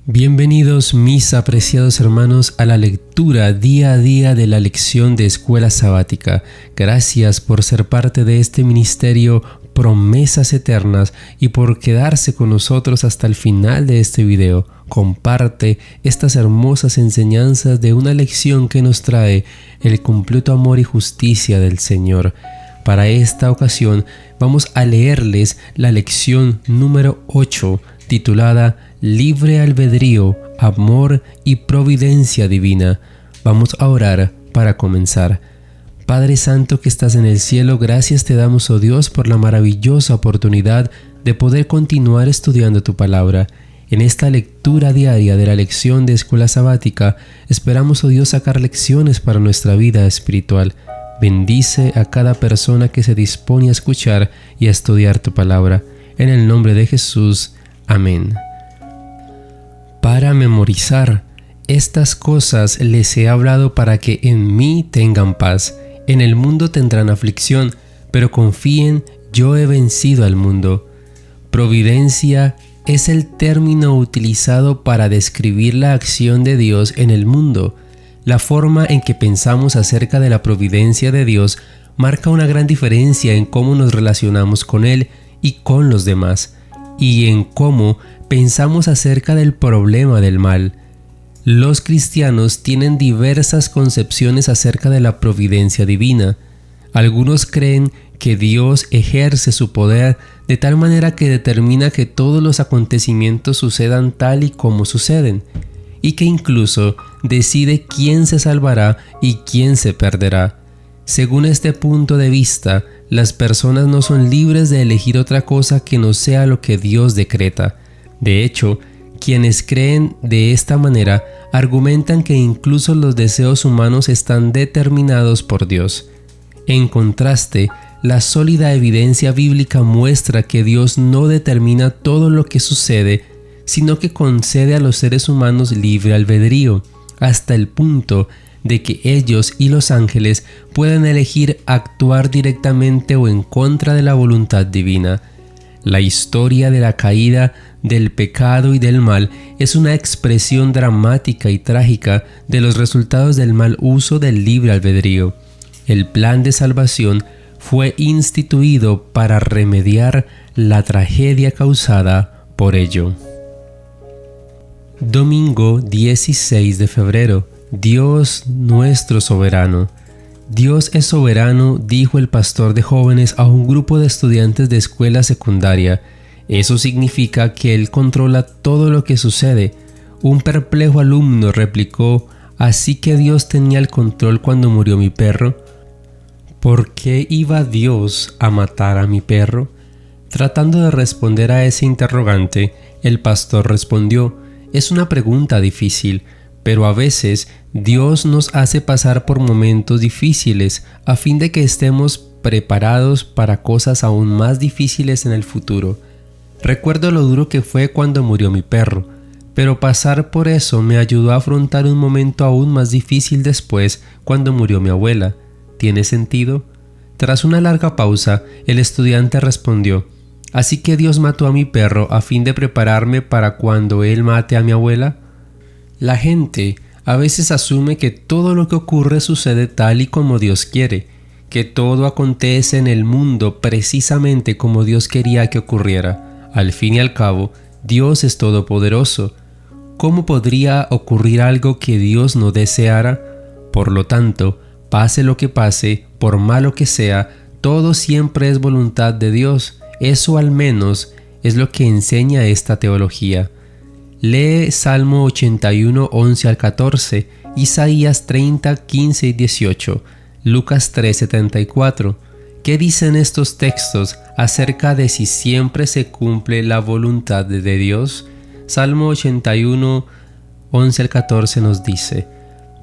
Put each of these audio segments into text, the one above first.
Bienvenidos mis apreciados hermanos a la lectura día a día de la lección de Escuela Sabática. Gracias por ser parte de este ministerio Promesas Eternas y por quedarse con nosotros hasta el final de este video. Comparte estas hermosas enseñanzas de una lección que nos trae el completo amor y justicia del Señor. Para esta ocasión vamos a leerles la lección número 8 titulada Libre albedrío, amor y providencia divina. Vamos a orar para comenzar. Padre Santo que estás en el cielo, gracias te damos, oh Dios, por la maravillosa oportunidad de poder continuar estudiando tu palabra. En esta lectura diaria de la lección de Escuela Sabática, esperamos, oh Dios, sacar lecciones para nuestra vida espiritual. Bendice a cada persona que se dispone a escuchar y a estudiar tu palabra. En el nombre de Jesús. Amén. Para memorizar, estas cosas les he hablado para que en mí tengan paz. En el mundo tendrán aflicción, pero confíen, yo he vencido al mundo. Providencia es el término utilizado para describir la acción de Dios en el mundo. La forma en que pensamos acerca de la providencia de Dios marca una gran diferencia en cómo nos relacionamos con Él y con los demás, y en cómo pensamos acerca del problema del mal. Los cristianos tienen diversas concepciones acerca de la providencia divina. Algunos creen que Dios ejerce su poder de tal manera que determina que todos los acontecimientos sucedan tal y como suceden, y que incluso decide quién se salvará y quién se perderá. Según este punto de vista, las personas no son libres de elegir otra cosa que no sea lo que Dios decreta. De hecho, quienes creen de esta manera argumentan que incluso los deseos humanos están determinados por Dios. En contraste, la sólida evidencia bíblica muestra que Dios no determina todo lo que sucede, sino que concede a los seres humanos libre albedrío, hasta el punto de que ellos y los ángeles pueden elegir actuar directamente o en contra de la voluntad divina. La historia de la caída, del pecado y del mal es una expresión dramática y trágica de los resultados del mal uso del libre albedrío. El plan de salvación fue instituido para remediar la tragedia causada por ello. Domingo 16 de febrero. Dios nuestro soberano. Dios es soberano, dijo el pastor de jóvenes a un grupo de estudiantes de escuela secundaria. Eso significa que Él controla todo lo que sucede. Un perplejo alumno replicó: ¿así que Dios tenía el control cuando murió mi perro? ¿Por qué iba Dios a matar a mi perro? Tratando de responder a ese interrogante, el pastor respondió: es una pregunta difícil, pero a veces Dios nos hace pasar por momentos difíciles a fin de que estemos preparados para cosas aún más difíciles en el futuro. Recuerdo lo duro que fue cuando murió mi perro, pero pasar por eso me ayudó a afrontar un momento aún más difícil después cuando murió mi abuela. ¿Tiene sentido? Tras una larga pausa, el estudiante respondió: ¿así que Dios mató a mi perro a fin de prepararme para cuando Él mate a mi abuela? La gente a veces asume que todo lo que ocurre sucede tal y como Dios quiere, que todo acontece en el mundo precisamente como Dios quería que ocurriera. Al fin y al cabo, Dios es todopoderoso. ¿Cómo podría ocurrir algo que Dios no deseara? Por lo tanto, pase lo que pase, por malo que sea, todo siempre es voluntad de Dios. Eso al menos es lo que enseña esta teología. Lee Salmo 81, 11 al 14, Isaías 30, 15 y 18, Lucas 3, 74. ¿Qué dicen estos textos acerca de si siempre se cumple la voluntad de Dios? Salmo 81, 11 al 14 nos dice: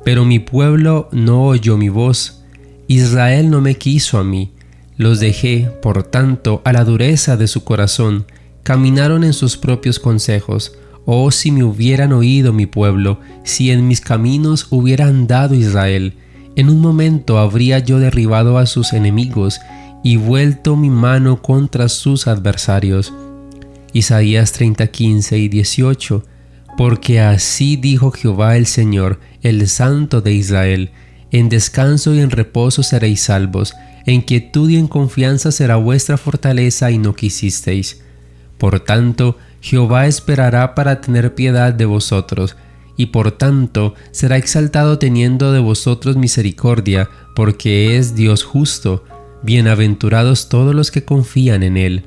pero mi pueblo no oyó mi voz, Israel no me quiso a mí. Los dejé, por tanto, a la dureza de su corazón, caminaron en sus propios consejos. Oh, si me hubieran oído mi pueblo, si en mis caminos hubiera andado Israel, en un momento habría yo derribado a sus enemigos y vuelto mi mano contra sus adversarios. Isaías 30, 15 y 18. Porque así dijo Jehová el Señor, el Santo de Israel: en descanso y en reposo seréis salvos, en quietud y en confianza será vuestra fortaleza, y no quisisteis. Por tanto, Jehová esperará para tener piedad de vosotros, y por tanto será exaltado teniendo de vosotros misericordia, porque es Dios justo. Bienaventurados todos los que confían en Él.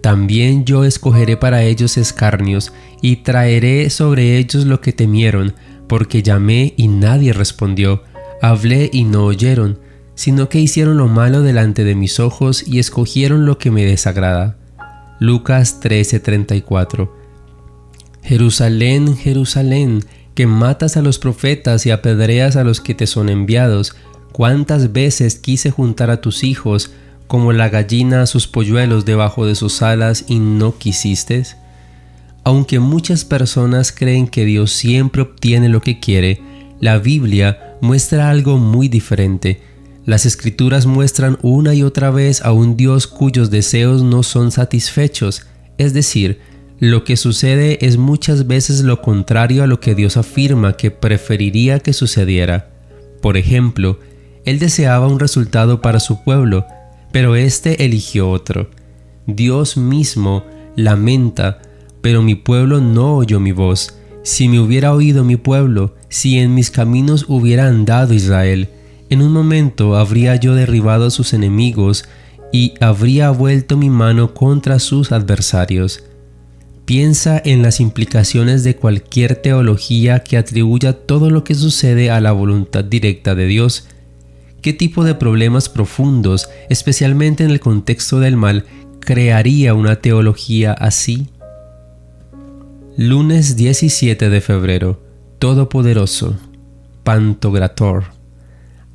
También yo escogeré para ellos escarnios, y traeré sobre ellos lo que temieron, porque llamé y nadie respondió, hablé y no oyeron, sino que hicieron lo malo delante de mis ojos y escogieron lo que me desagrada. Lucas 13:34. Jerusalén, Jerusalén, que matas a los profetas y apedreas a los que te son enviados, cuántas veces quise juntar a tus hijos, como la gallina a sus polluelos debajo de sus alas, y no quisiste. Aunque muchas personas creen que Dios siempre obtiene lo que quiere, la Biblia muestra algo muy diferente. Las Escrituras muestran una y otra vez a un Dios cuyos deseos no son satisfechos, es decir, lo que sucede es muchas veces lo contrario a lo que Dios afirma que preferiría que sucediera. Por ejemplo, Él deseaba un resultado para su pueblo, pero éste eligió otro. Dios mismo lamenta: pero mi pueblo no oyó mi voz. Si me hubiera oído mi pueblo, si en mis caminos hubiera andado Israel, en un momento habría yo derribado a sus enemigos y habría vuelto mi mano contra sus adversarios. Piensa en las implicaciones de cualquier teología que atribuya todo lo que sucede a la voluntad directa de Dios. ¿Qué tipo de problemas profundos, especialmente en el contexto del mal, crearía una teología así? Lunes 17 de febrero. Todopoderoso. Pantocrator.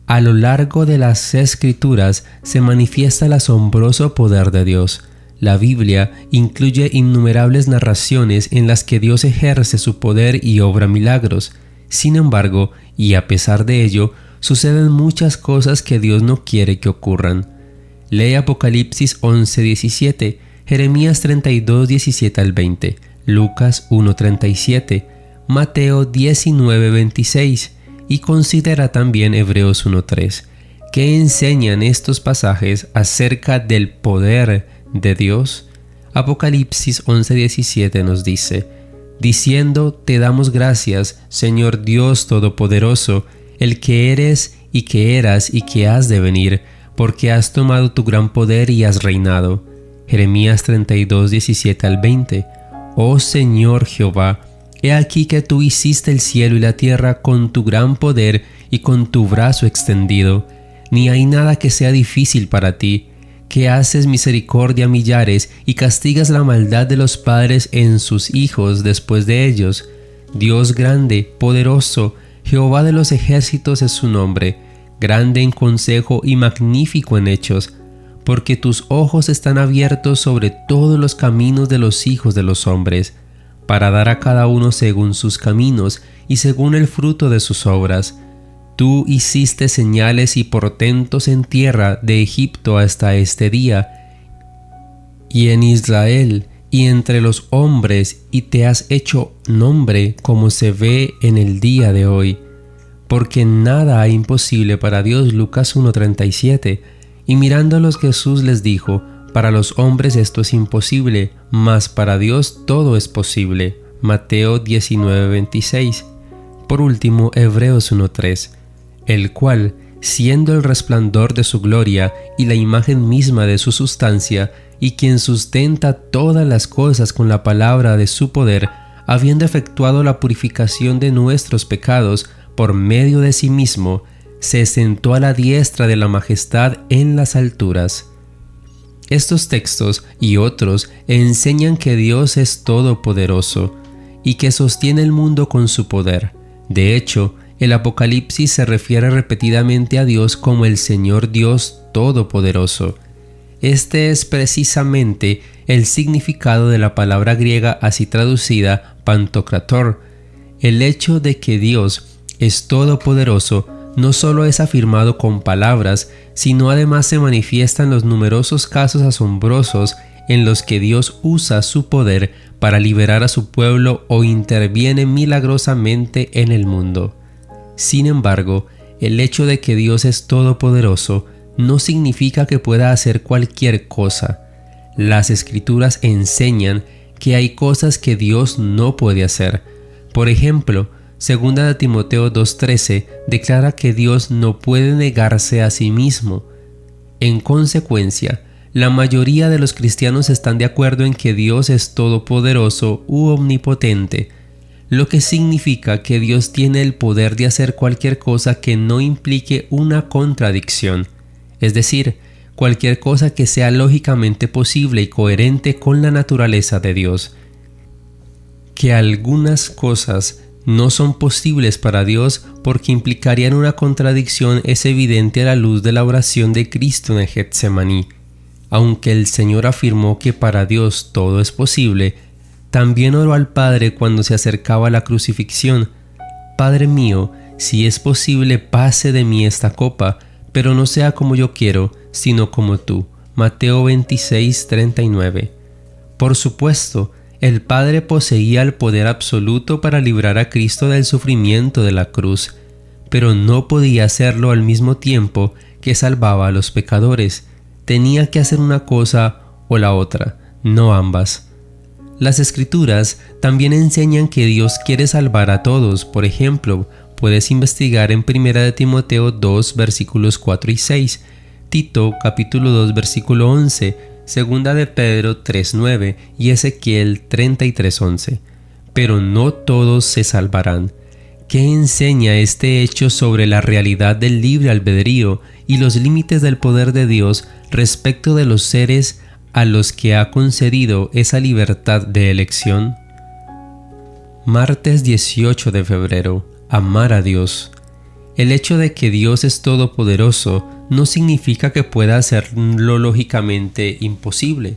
A lo largo de las Escrituras se manifiesta el asombroso poder de Dios. La Biblia incluye innumerables narraciones en las que Dios ejerce su poder y obra milagros. Sin embargo, y a pesar de ello, suceden muchas cosas que Dios no quiere que ocurran. Lee Apocalipsis 11:17, Jeremías 32:17 al 20, Lucas 1:37, Mateo 19:26 y considera también Hebreos 1:3. ¿Qué enseñan estos pasajes acerca del poder de Dios? Apocalipsis 11:17 nos dice: diciendo: te damos gracias, Señor Dios Todopoderoso, el que eres y que eras y que has de venir, porque has tomado tu gran poder y has reinado. Jeremías 32:17 al 20. Oh Señor Jehová, he aquí que tú hiciste el cielo y la tierra con tu gran poder y con tu brazo extendido. Ni hay nada que sea difícil para ti, que haces misericordia a millares y castigas la maldad de los padres en sus hijos después de ellos. Dios grande, poderoso, Jehová de los ejércitos es su nombre, grande en consejo y magnífico en hechos, porque tus ojos están abiertos sobre todos los caminos de los hijos de los hombres, para dar a cada uno según sus caminos y según el fruto de sus obras. Tú hiciste señales y portentos en tierra de Egipto hasta este día, y en Israel y entre los hombres, y te has hecho nombre como se ve en el día de hoy. Porque nada hay imposible para Dios. Lucas 1:37. Y mirándolos Jesús les dijo: para los hombres esto es imposible, mas para Dios todo es posible. Mateo 19:26. Por último, Hebreos 1:3, el cual, siendo el resplandor de su gloria y la imagen misma de su sustancia, y quien sustenta todas las cosas con la palabra de su poder, habiendo efectuado la purificación de nuestros pecados por medio de sí mismo, se sentó a la diestra de la majestad en las alturas. Estos textos y otros enseñan que Dios es todopoderoso y que sostiene el mundo con su poder. De hecho, el Apocalipsis se refiere repetidamente a Dios como el Señor Dios Todopoderoso. Este es precisamente el significado de la palabra griega así traducida, Pantocrator. El hecho de que Dios es todopoderoso no solo es afirmado con palabras, sino además se manifiesta en los numerosos casos asombrosos en los que Dios usa su poder para liberar a su pueblo o interviene milagrosamente en el mundo. Sin embargo, el hecho de que Dios es todopoderoso no significa que pueda hacer cualquier cosa. Las Escrituras enseñan que hay cosas que Dios no puede hacer. Por ejemplo, 2 de Timoteo 2:13 declara que Dios no puede negarse a sí mismo. En consecuencia, la mayoría de los cristianos están de acuerdo en que Dios es todopoderoso u omnipotente, lo que significa que Dios tiene el poder de hacer cualquier cosa que no implique una contradicción, es decir, cualquier cosa que sea lógicamente posible y coherente con la naturaleza de Dios. Que algunas cosas no son posibles para Dios porque implicarían una contradicción es evidente a la luz de la oración de Cristo en el Getsemaní. Aunque el Señor afirmó que para Dios todo es posible, también oró al Padre cuando se acercaba a la crucifixión: Padre mío, si es posible, pase de mí esta copa, pero no sea como yo quiero, sino como tú. Mateo 26:39. Por supuesto, el Padre poseía el poder absoluto para librar a Cristo del sufrimiento de la cruz, pero no podía hacerlo al mismo tiempo que salvaba a los pecadores. Tenía que hacer una cosa o la otra, no ambas. Las Escrituras también enseñan que Dios quiere salvar a todos. Por ejemplo, puedes investigar en 1 de Timoteo 2 versículos 4 y 6, Tito capítulo 2 versículo 11, 2 de Pedro 3:9 y Ezequiel 33:11. Pero no todos se salvarán. ¿Qué enseña este hecho sobre la realidad del libre albedrío y los límites del poder de Dios respecto de los seres a los que ha concedido esa libertad de elección? Martes 18 de febrero. Amar a Dios. El hecho de que Dios es todopoderoso no significa que pueda hacerlo lógicamente imposible.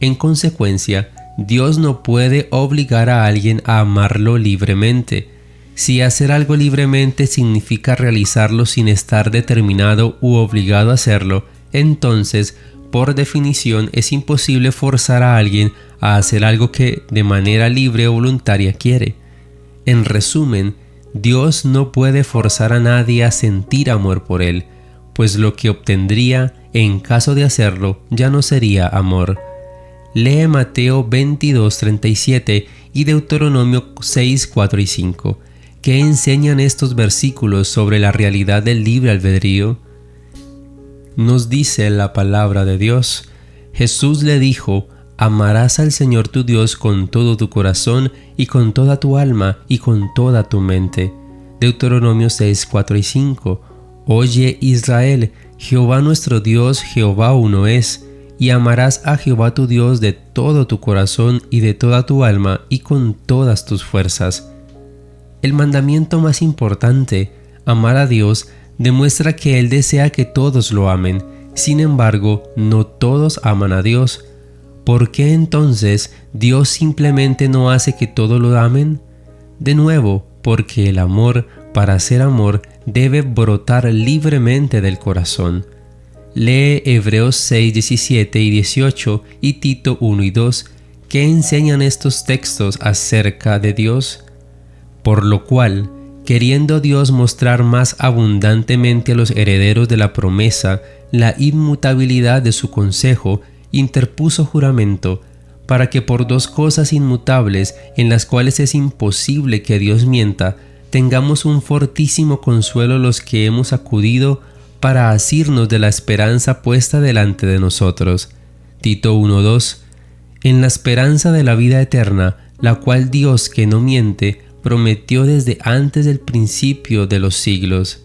En consecuencia, Dios no puede obligar a alguien a amarlo libremente. Si hacer algo libremente significa realizarlo sin estar determinado u obligado a hacerlo, entonces, por definición, es imposible forzar a alguien a hacer algo que de manera libre o voluntaria quiere. En resumen, Dios no puede forzar a nadie a sentir amor por Él, pues lo que obtendría en caso de hacerlo ya no sería amor. Lee Mateo 22:37 y Deuteronomio 6:4 y 5. ¿Qué enseñan estos versículos sobre la realidad del libre albedrío? Nos dice la palabra de Dios: Jesús le dijo: amarás al Señor tu Dios con todo tu corazón y con toda tu alma y con toda tu mente. Deuteronomio 6:4 y 5. Oye Israel, Jehová nuestro Dios, Jehová uno es, y amarás a Jehová tu Dios de todo tu corazón y de toda tu alma y con todas tus fuerzas. El mandamiento más importante, amar a Dios, demuestra que Él desea que todos lo amen. Sin embargo, no todos aman a Dios. ¿Por qué entonces Dios simplemente no hace que todos lo amen? De nuevo, porque el amor, para ser amor, debe brotar libremente del corazón. Lee Hebreos 6:17 y 18 y Tito 1 y 2. ¿Qué enseñan estos textos acerca de Dios? Por lo cual, queriendo Dios mostrar más abundantemente a los herederos de la promesa la inmutabilidad de su consejo, interpuso juramento, para que por dos cosas inmutables en las cuales es imposible que Dios mienta, tengamos un fortísimo consuelo los que hemos acudido para asirnos de la esperanza puesta delante de nosotros. Tito 1:2. En la esperanza de la vida eterna, la cual Dios, que no miente, prometió desde antes del principio de los siglos.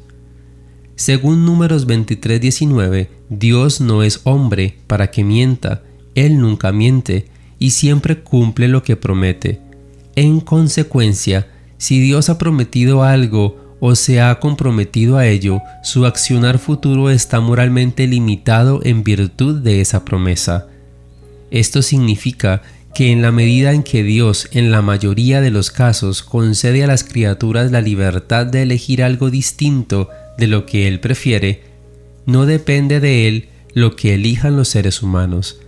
Según Números 23:19, Dios no es hombre para que mienta, Él nunca miente y siempre cumple lo que promete. En consecuencia, si Dios ha prometido algo o se ha comprometido a ello, su accionar futuro está moralmente limitado en virtud de esa promesa. Esto significa que en la medida en que Dios, en la mayoría de los casos, concede a las criaturas la libertad de elegir algo distinto de lo que Él prefiere, no depende de Él lo que elijan los seres humanos.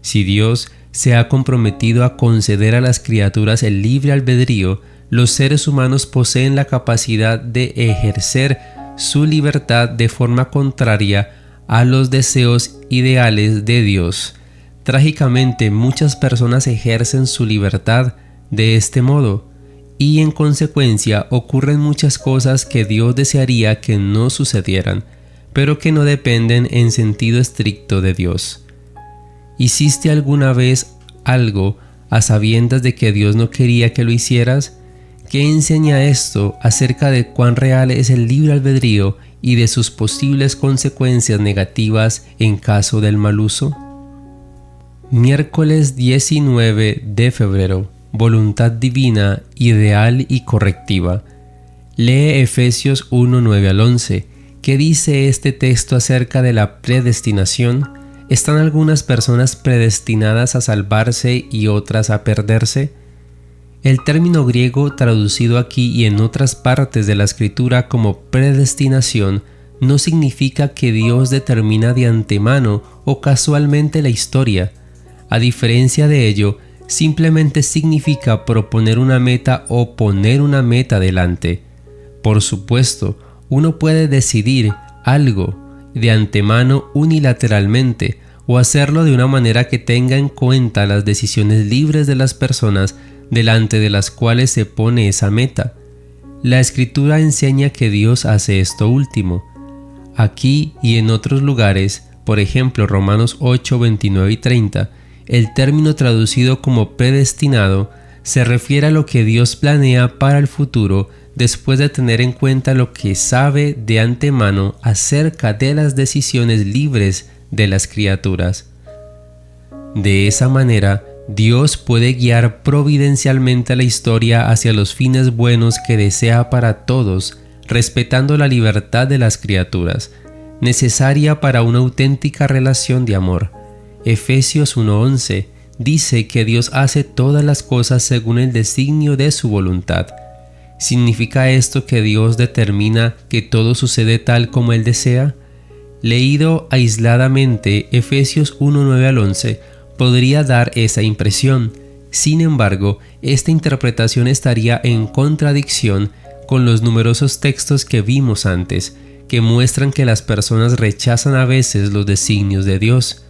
Si Dios se ha comprometido a conceder a las criaturas el libre albedrío, los seres humanos poseen la capacidad de ejercer su libertad de forma contraria a los deseos ideales de Dios. Trágicamente, muchas personas ejercen su libertad de este modo, y en consecuencia ocurren muchas cosas que Dios desearía que no sucedieran, pero que no dependen en sentido estricto de Dios. ¿Hiciste alguna vez algo a sabiendas de que Dios no quería que lo hicieras? ¿Qué enseña esto acerca de cuán real es el libre albedrío y de sus posibles consecuencias negativas en caso del mal uso? Miércoles 19 de febrero. Voluntad divina, ideal y correctiva. Lee Efesios 1, 9 al 11. ¿Qué dice este texto acerca de la predestinación? ¿Están algunas personas predestinadas a salvarse y otras a perderse? El término griego traducido aquí y en otras partes de la escritura como predestinación no significa que Dios determina de antemano o casualmente la historia. A diferencia de ello, simplemente significa proponer una meta o poner una meta delante. Por supuesto, uno puede decidir algo de antemano unilateralmente o hacerlo de una manera que tenga en cuenta las decisiones libres de las personas delante de las cuales se pone esa meta. La Escritura enseña que Dios hace esto último. Aquí y en otros lugares, por ejemplo Romanos 8, 29 y 30, el término traducido como predestinado se refiere a lo que Dios planea para el futuro después de tener en cuenta lo que sabe de antemano acerca de las decisiones libres de las criaturas. De esa manera, Dios puede guiar providencialmente la historia hacia los fines buenos que desea para todos, respetando la libertad de las criaturas, necesaria para una auténtica relación de amor. Efesios 1:11 dice que Dios hace todas las cosas según el designio de su voluntad. ¿Significa esto que Dios determina que todo sucede tal como Él desea? Leído aisladamente, Efesios 1:9 al 11 podría dar esa impresión. Sin embargo, esta interpretación estaría en contradicción con los numerosos textos que vimos antes, que muestran que las personas rechazan a veces los designios de Dios.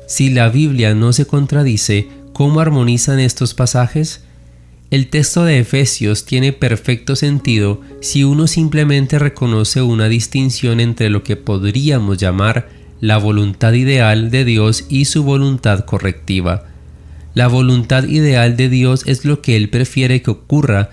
Si la Biblia no se contradice, ¿cómo armonizan estos pasajes? El texto de Efesios tiene perfecto sentido si uno simplemente reconoce una distinción entre lo que podríamos llamar la voluntad ideal de Dios y su voluntad correctiva. La voluntad ideal de Dios es lo que Él prefiere que ocurra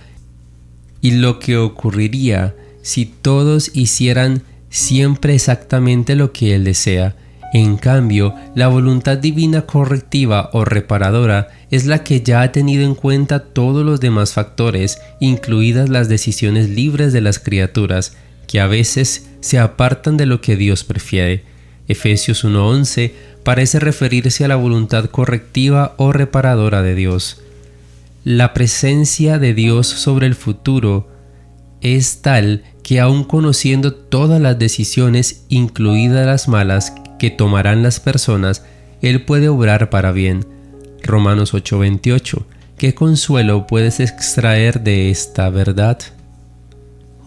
y lo que ocurriría si todos hicieran siempre exactamente lo que Él desea. En cambio, la voluntad divina correctiva o reparadora es la que ya ha tenido en cuenta todos los demás factores, incluidas las decisiones libres de las criaturas, que a veces se apartan de lo que Dios prefiere. Efesios 1:11 parece referirse a la voluntad correctiva o reparadora de Dios. La presencia de Dios sobre el futuro es tal que aun conociendo todas las decisiones, incluidas las malas, que tomarán las personas, Él puede obrar para bien. Romanos 8:28. ¿Qué consuelo puedes extraer de esta verdad?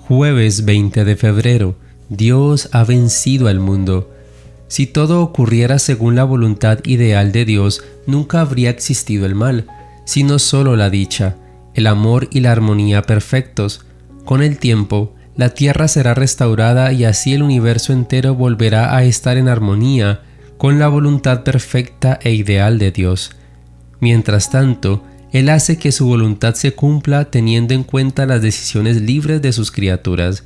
Jueves 20 de febrero. Dios ha vencido al mundo. Si todo ocurriera según la voluntad ideal de Dios, nunca habría existido el mal, sino solo la dicha, el amor y la armonía perfectos. Con el tiempo, la tierra será restaurada y así el universo entero volverá a estar en armonía con la voluntad perfecta e ideal de Dios. Mientras tanto, Él hace que su voluntad se cumpla teniendo en cuenta las decisiones libres de sus criaturas.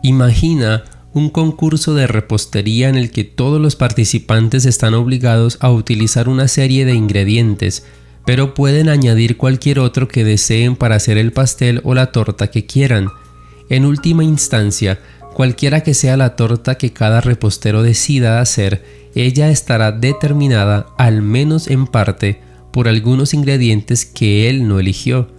Imagina un concurso de repostería en el que todos los participantes están obligados a utilizar una serie de ingredientes, pero pueden añadir cualquier otro que deseen para hacer el pastel o la torta que quieran. En última instancia, cualquiera que sea la torta que cada repostero decida hacer, ella estará determinada, al menos en parte, por algunos ingredientes que él no eligió.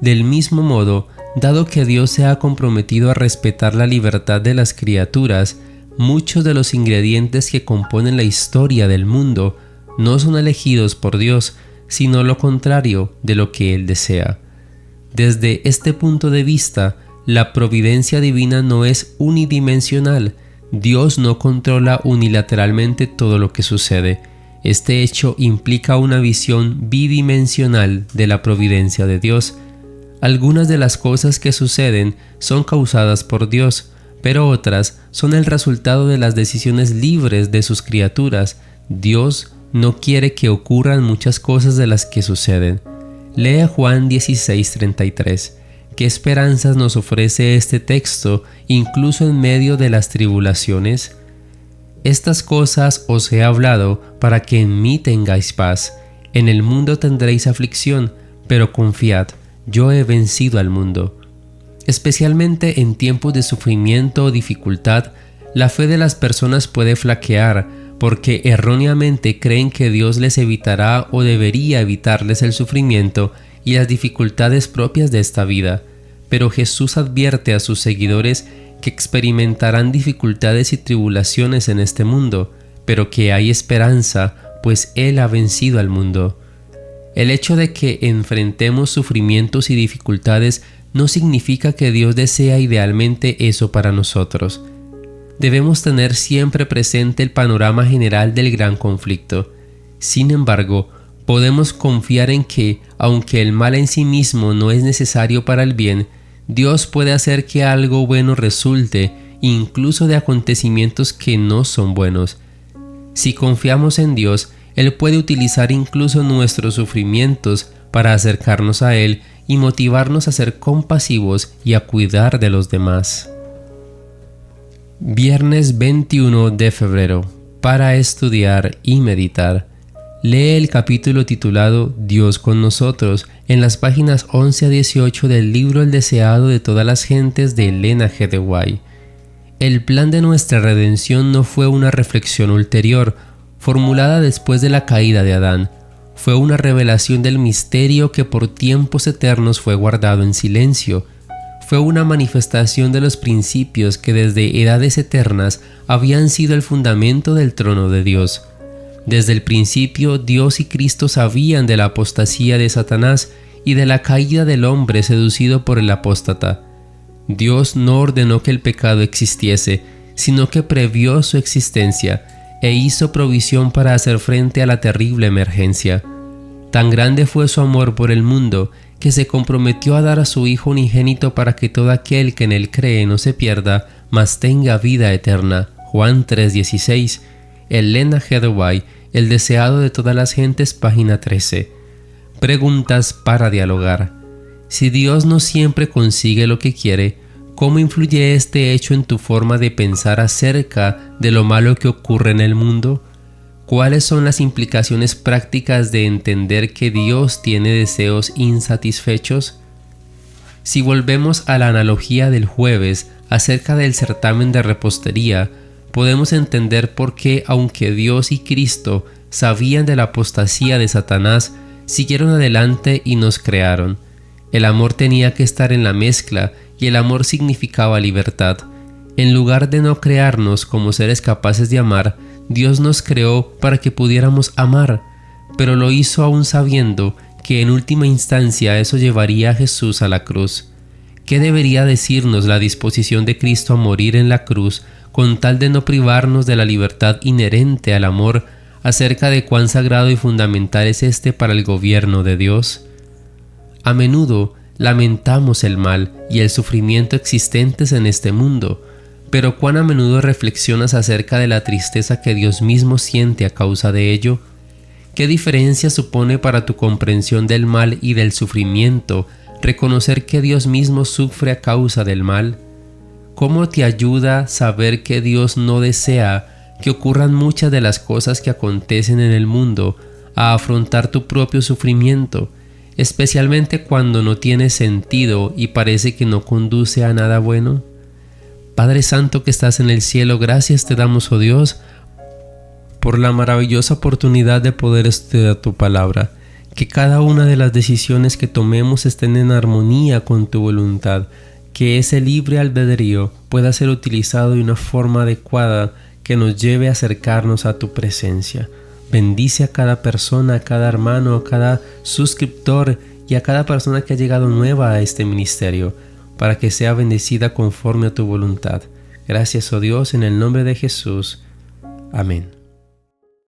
Del mismo modo, dado que Dios se ha comprometido a respetar la libertad de las criaturas, muchos de los ingredientes que componen la historia del mundo no son elegidos por Dios, sino lo contrario de lo que Él desea. Desde este punto de vista, la providencia divina no es unidimensional. Dios no controla unilateralmente todo lo que sucede. Este hecho implica una visión bidimensional de la providencia de Dios. Algunas de las cosas que suceden son causadas por Dios, pero otras son el resultado de las decisiones libres de sus criaturas. Dios no quiere que ocurran muchas cosas de las que suceden. Lea Juan 16:33. ¿Qué esperanzas nos ofrece este texto incluso en medio de las tribulaciones? Estas cosas os he hablado para que en mí tengáis paz. En el mundo tendréis aflicción, pero confiad, yo he vencido al mundo. Especialmente en tiempos de sufrimiento o dificultad, la fe de las personas puede flaquear porque erróneamente creen que Dios les evitará o debería evitarles el sufrimiento y las dificultades propias de esta vida. Pero Jesús advierte a sus seguidores que experimentarán dificultades y tribulaciones en este mundo, pero que hay esperanza, pues Él ha vencido al mundo. El hecho de que enfrentemos sufrimientos y dificultades no significa que Dios desea idealmente eso para nosotros. Debemos tener siempre presente el panorama general del gran conflicto. Sin embargo, podemos confiar en que, aunque el mal en sí mismo no es necesario para el bien, Dios puede hacer que algo bueno resulte, incluso de acontecimientos que no son buenos. Si confiamos en Dios, Él puede utilizar incluso nuestros sufrimientos para acercarnos a Él y motivarnos a ser compasivos y a cuidar de los demás. Viernes 21 de febrero. Para estudiar y meditar. Lee el capítulo titulado Dios con nosotros en las páginas 11 a 18 del libro El deseado de todas las gentes de Elena G. de White. El plan de nuestra redención no fue una reflexión ulterior, formulada después de la caída de Adán. Fue una revelación del misterio que por tiempos eternos fue guardado en silencio. Fue una manifestación de los principios que desde edades eternas habían sido el fundamento del trono de Dios. Desde el principio, Dios y Cristo sabían de la apostasía de Satanás y de la caída del hombre seducido por el apóstata. Dios no ordenó que el pecado existiese, sino que previó su existencia e hizo provisión para hacer frente a la terrible emergencia. Tan grande fue su amor por el mundo que se comprometió a dar a su Hijo unigénito para que todo aquel que en él cree no se pierda, mas tenga vida eterna. Juan 3:16. Elena G. de White, El deseado de todas las gentes, página 13. Preguntas para dialogar. Si Dios no siempre consigue lo que quiere, ¿cómo influye este hecho en tu forma de pensar acerca de lo malo que ocurre en el mundo? ¿Cuáles son las implicaciones prácticas de entender que Dios tiene deseos insatisfechos? Si volvemos a la analogía del jueves acerca del certamen de repostería, podemos entender por qué, aunque Dios y Cristo sabían de la apostasía de Satanás, siguieron adelante y nos crearon. El amor tenía que estar en la mezcla y el amor significaba libertad. En lugar de no crearnos como seres capaces de amar, Dios nos creó para que pudiéramos amar, pero lo hizo aún sabiendo que en última instancia eso llevaría a Jesús a la cruz. ¿Qué debería decirnos la disposición de Cristo a morir en la cruz con tal de no privarnos de la libertad inherente al amor acerca de cuán sagrado y fundamental es este para el gobierno de Dios? A menudo lamentamos el mal y el sufrimiento existentes en este mundo, pero cuán a menudo reflexionas acerca de la tristeza que Dios mismo siente a causa de ello. ¿Qué diferencia supone para tu comprensión del mal y del sufrimiento reconocer que Dios mismo sufre a causa del mal? ¿Cómo te ayuda saber que Dios no desea que ocurran muchas de las cosas que acontecen en el mundo a afrontar tu propio sufrimiento, especialmente cuando no tiene sentido y parece que no conduce a nada bueno? Padre Santo que estás en el cielo, gracias te damos, oh Dios, por la maravillosa oportunidad de poder estudiar tu palabra. Que cada una de las decisiones que tomemos estén en armonía con tu voluntad, que ese libre albedrío pueda ser utilizado de una forma adecuada que nos lleve a acercarnos a tu presencia. Bendice a cada persona, a cada hermano, a cada suscriptor y a cada persona que ha llegado nueva a este ministerio, para que sea bendecida conforme a tu voluntad. Gracias, oh Dios, en el nombre de Jesús. Amén.